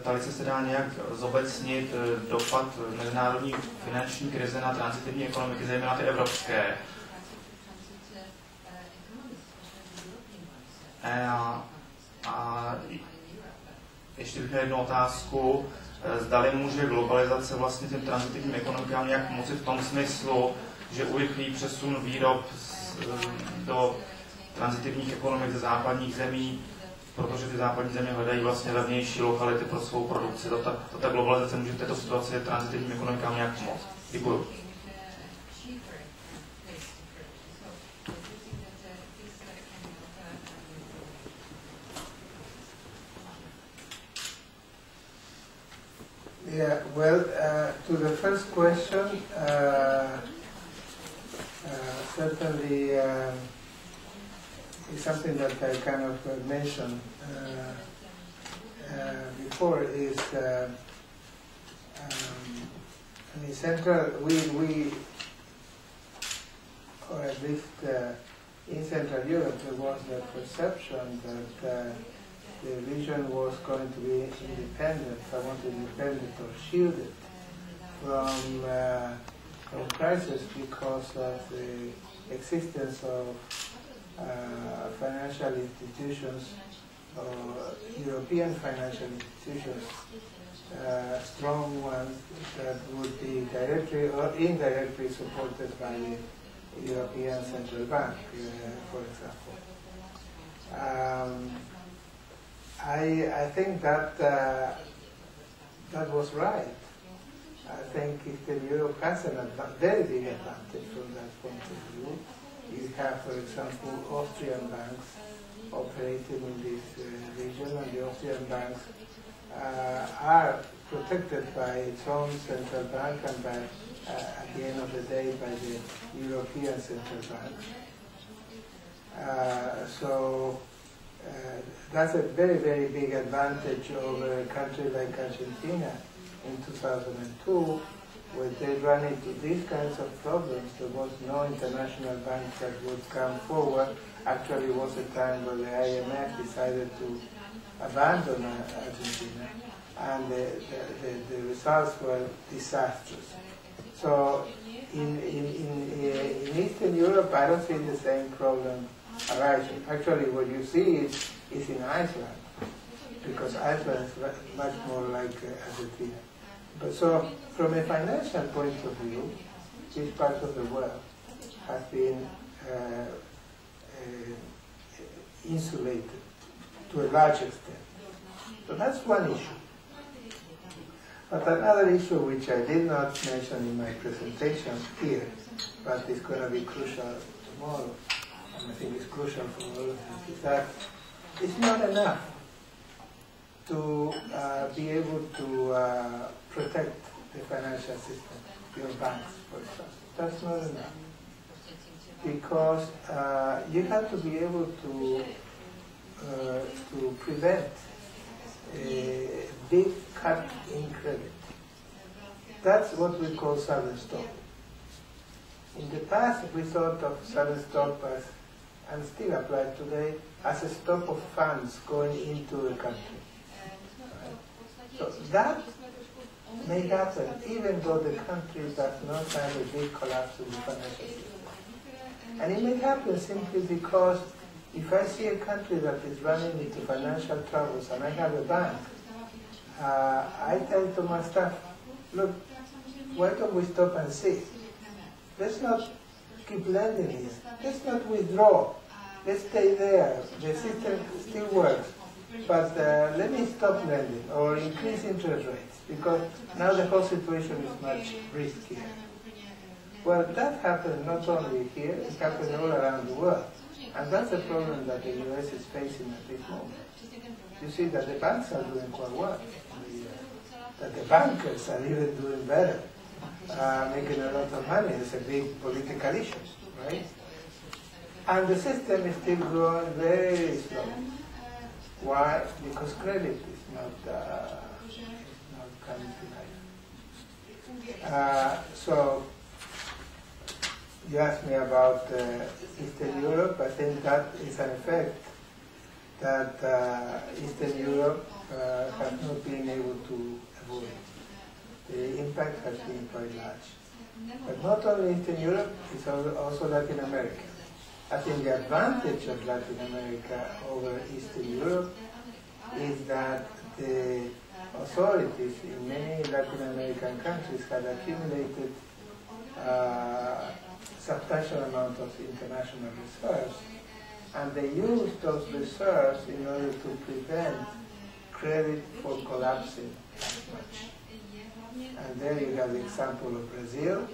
Ptali se dá nějak zobecnit dopad mezinárodní finanční krize na tranzitivní ekonomiky, zejména ty evropské. A ještě bych měl jednu otázku. Zdali může globalizace vlastně těm tranzitivním ekonomikám nějak pomoci v tom smyslu, že urychlí přesun výrob do tranzitivních ekonomik ze západních zemí, protože ty západní země hledají vlastně levnější lokality pro svou produkci. Ta globalizace může v této situaci tranzitivním ekonomikám nějak pomoct. Děkuji. Yeah, well, to the first question, certainly is something that I kind of mentioned before is, in Central, we or at least in Central Europe, there was the perception that the region was going to be independent, somewhat independent or shielded from crisis because of the existence of financial institutions or European financial institutions, strong ones that would be directly or indirectly supported by the European Central Bank, for example. I think that that was right. I think Eastern Europe has a very big advantage from that point of view. You have, for example, Austrian banks operating in this region, and the Austrian banks are protected by its own central bank and by, at the end of the day, by the European Central Bank. That's a very, very big advantage over a country like Argentina in 2002, when they ran into these kinds of problems. There was no international bank that would come forward. Actually, it was a time where the IMF decided to abandon Argentina, and the results were disastrous. So in Eastern Europe, I don't see the same problem arising. Actually, what you see is in Iceland, because Iceland is much more like Argentina. But so, from a financial point of view, this part of the world has been insulated to a large extent. So that's one issue. But another issue which I did not mention in my presentation here, but is going to be crucial tomorrow, and I think it's crucial for all of us, is that it's not enough to be able to protect the financial system, your banks, for example. That's not enough. Because you have to be able to prevent a big cut in credit. That's what we call sudden stop. In the past, we thought of sudden stop as, and still applied today, as a stop of funds going into the country. Right? So that may happen even though the country does not have a big collapse in the financial system. And it may happen simply because if I see a country that is running into financial troubles and I have a bank, I tell to my staff, look, why don't we stop and see? Let's not keep lending this. Let's not withdraw. Let's stay there. The system still works. But let me stop lending or increase interest rates, because now the whole situation is much riskier. Well, that happens not only here, it happens all around the world. And that's a problem that the US is facing at this moment. You see that the banks are doing quite well. That the bankers are even doing better, making a lot of money. It's a big political issue, right? And the system is still growing very slowly. Why? Because credit is not coming to life. So you asked me about Eastern Europe. I think that is an effect that Eastern Europe has not been able to avoid. The impact has been quite large. But not only Eastern Europe, it's also Latin America. I think the advantage of Latin America over Eastern Europe is that the authorities in many Latin American countries had accumulated substantial amount of international reserves, and they used those reserves in order to prevent credit from collapsing as much. And there you have the example of Brazil,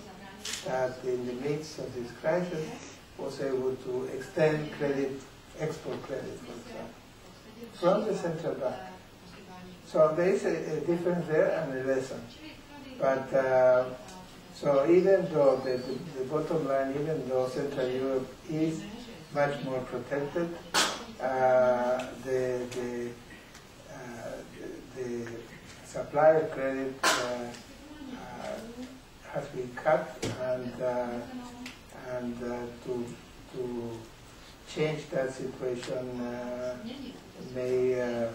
that in the midst of this crisis was able to extend credit, export credit, for example, from the central bank. So there is a difference there and a lesson. But so even though the bottom line, even though Central Europe is much more protected, the supply of credit has been cut, and to change that situation may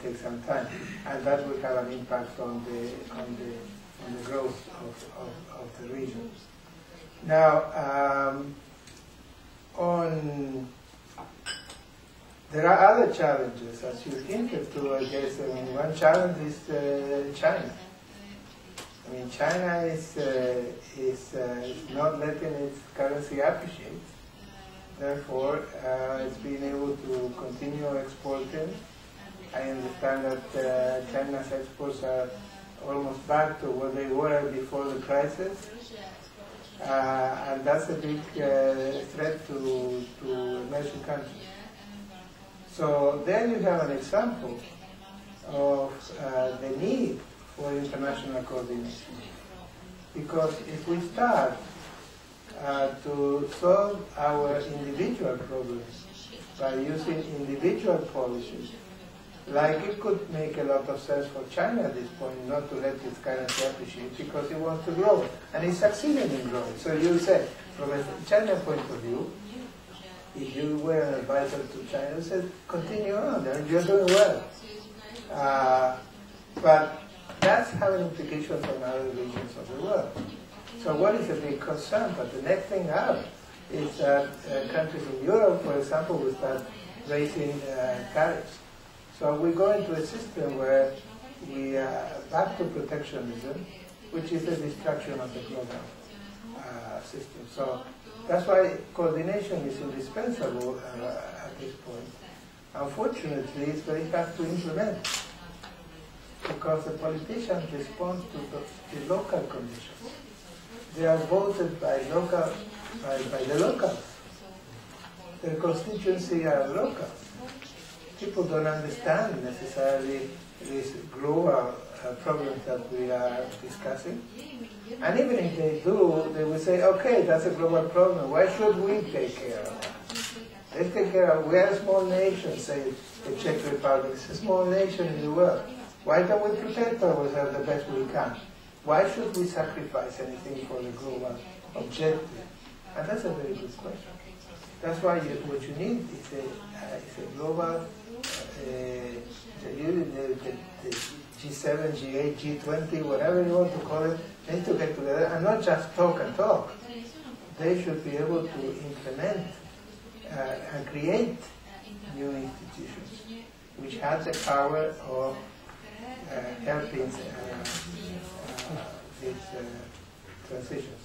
take some time, and that will have an impact on the growth of the region. Now, there are other challenges, as you hinted to, I guess. I mean, one challenge is China. I mean, China is not letting its currency appreciate. Therefore, it's been able to continue exporting. I understand that China's exports are almost back to what they were before the crisis. And that's a big threat to emerging countries. So there you have an example of the need for international coordination. Because if we start to solve our individual problems by using individual policies, like it could make a lot of sense for China at this point not to let its currency appreciate because it wants to grow, and it's succeeding in growing. So you say, from a China point of view, if you were an advisor to China, you said, continue on, I mean, you're doing well. But that's having implications on other regions of the world. So what is a big concern? But the next thing out is that countries in Europe, for example, will start raising tariffs. So we go into a system where we are back to protectionism, which is a destruction of the global system. So that's why coordination is indispensable at this point. Unfortunately, it's very hard to implement because the politicians respond to the local conditions. They are voted by the locals. Their constituency are locals. People don't understand necessarily these global problems that we are discussing. And even if they do, they will say, okay, that's a global problem. Why should we take care of that? Let's take care of, we are a small nation, say the Czech Republic. It's a small nation in the world. Why don't we protect ourselves the best we can? Why should we sacrifice anything for the global objective? And that's a very good question. That's why what you need is a global, the G7, G8, G20, whatever you want to call it, need to get together and not just talk and talk. They should be able to implement and create new institutions which have the power of helping these transitions.